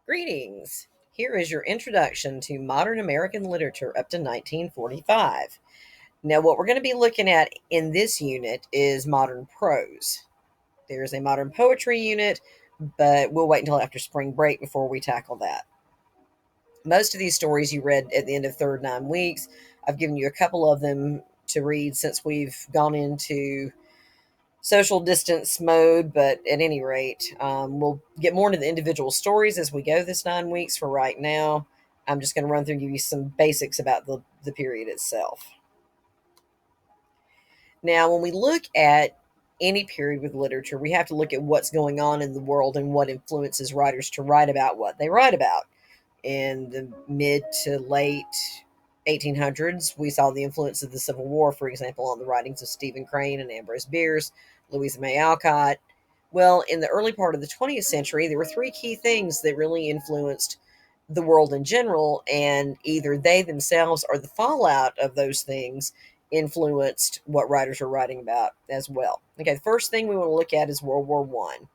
Greetings! Here is your introduction to modern American literature up to 1945. Now, what we're going to be looking at in this unit is modern prose. There's a modern poetry unit, but we'll wait until after spring break before we tackle that. Most of these stories you read at the end of third 9 weeks. I've given you a couple of them to read since we've gone into social distance mode, but at any rate, we'll get more into the individual stories as we go this 9 weeks. For right now, I'm just going to run through and give you some basics about the period itself. Now, when we look at any period with literature, we have to look at what's going on in the world and what influences writers to write about what they write about. In the mid to late 1800s, we saw the influence of the Civil War, for example, on the writings of Stephen Crane and Ambrose Bierce, Louisa May Alcott. Well, in the early part of the 20th century, there were three key things that really influenced the world in general, and either they themselves or the fallout of those things influenced what writers are writing about as well. Okay, the first thing we want to look at is World War One.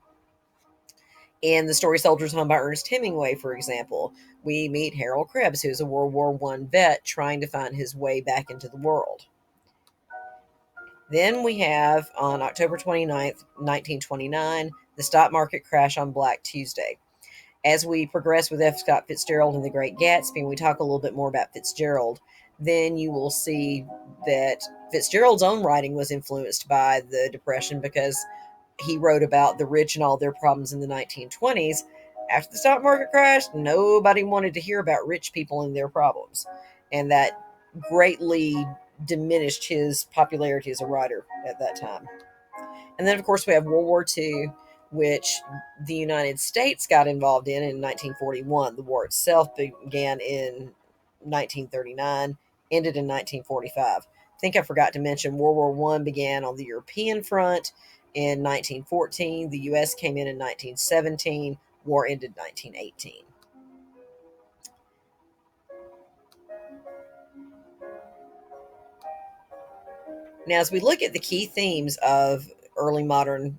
In the story Soldier's Home by Ernest Hemingway, for example, we meet Harold Krebs, who's a World War One vet trying to find his way back into the world. Then we have, on October 29th, 1929, the stock market crash on Black Tuesday. As we progress with F. Scott Fitzgerald and The Great Gatsby, and we talk a little bit more about Fitzgerald, then you will see that Fitzgerald's own writing was influenced by the Depression because he wrote about the rich and all their problems in the 1920s. After the stock market crashed, nobody wanted to hear about rich people and their problems. And that greatly diminished his popularity as a writer at that time. And then, of course, we have World War II, which the United States got involved in 1941. The war itself began in 1939, ended in 1945. I think I forgot to mention World War One began on the European front in 1914. The U.S. came in 1917. War ended 1918. Now, as we look at the key themes of early modern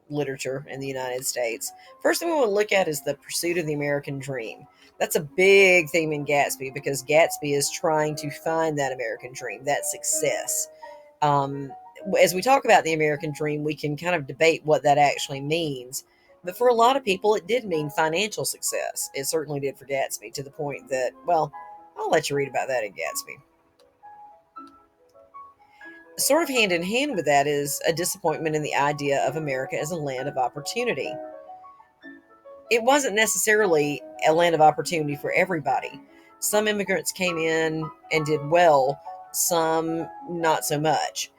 literature in the United States, first thing we want to look at is the pursuit of the American dream. That's a big theme in Gatsby because Gatsby is trying to find that American dream, that success. Um, as we talk about the American dream, we can kind of debate what that actually means. But for a lot of people, it did mean financial success. It certainly did for Gatsby, to the point that, well, I'll let you read about that in Gatsby. Sort of hand in hand with that is a disappointment in the idea of America as a land of opportunity. It wasn't necessarily a land of opportunity for everybody. Some immigrants came in and did well, some not so much.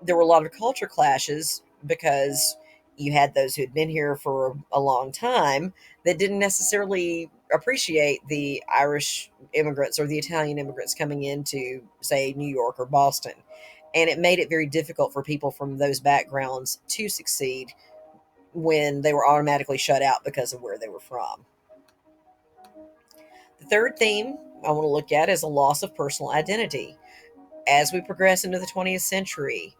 There were a lot of culture clashes because you had those who had been here for a long time that didn't necessarily appreciate the Irish immigrants or the Italian immigrants coming into, say, New York or Boston. And it made it very difficult for people from those backgrounds to succeed when they were automatically shut out because of where they were from. The third theme I want to look at is a loss of personal identity. As we progress into the 20th century,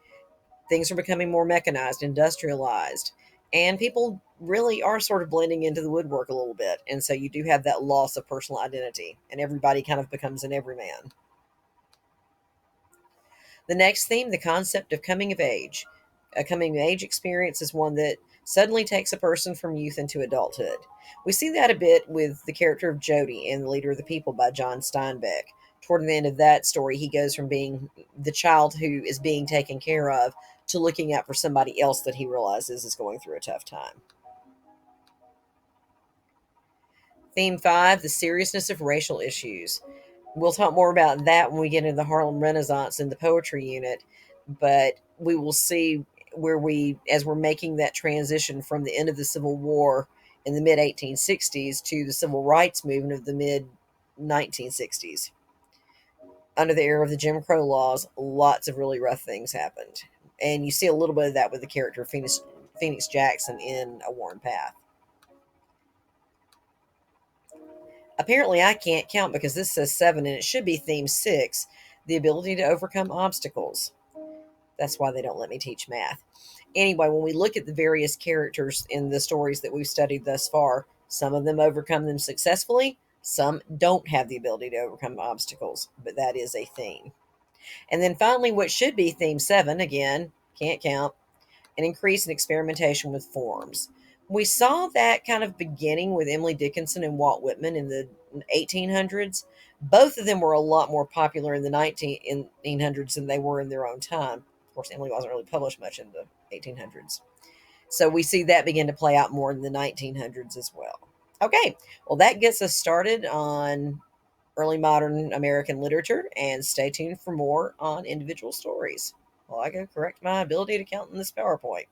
things are becoming more mechanized, industrialized, and people really are sort of blending into the woodwork a little bit. And so you do have that loss of personal identity, and everybody kind of becomes an everyman. The next theme, the concept of coming of age. A coming of age experience is one that suddenly takes a person from youth into adulthood. We see that a bit with the character of Jody in The Leader of the People by John Steinbeck. Toward the end of that story, he goes from being the child who is being taken care of to looking out for somebody else that he realizes is going through a tough time. Theme 5, the seriousness of racial issues. We'll talk more about that when we get into the Harlem Renaissance in the poetry unit, but we will see where as we're making that transition from the end of the Civil War in the mid 1860s to the civil rights movement of the mid 1960s. Under the era of the Jim Crow laws, lots of really rough things happened. And you see a little bit of that with the character of Phoenix Jackson in A Worn Path. Apparently, I can't count because this says 7 and it should be theme 6, the ability to overcome obstacles. That's why they don't let me teach math. Anyway, when we look at the various characters in the stories that we've studied thus far, Some of them overcome them successfully. Some don't have the ability to overcome obstacles, but that is a theme. And then finally, what should be theme 7, again, can't count, an increase in experimentation with forms. We saw that kind of beginning with Emily Dickinson and Walt Whitman in the 1800s. Both of them were a lot more popular in the 1900s than they were in their own time. Of course, Emily wasn't really published much in the 1800s. So we see that begin to play out more in the 1900s as well. Okay, well, that gets us started on early modern American literature, and stay tuned for more on individual stories. Well, I go correct my ability to count in this PowerPoint.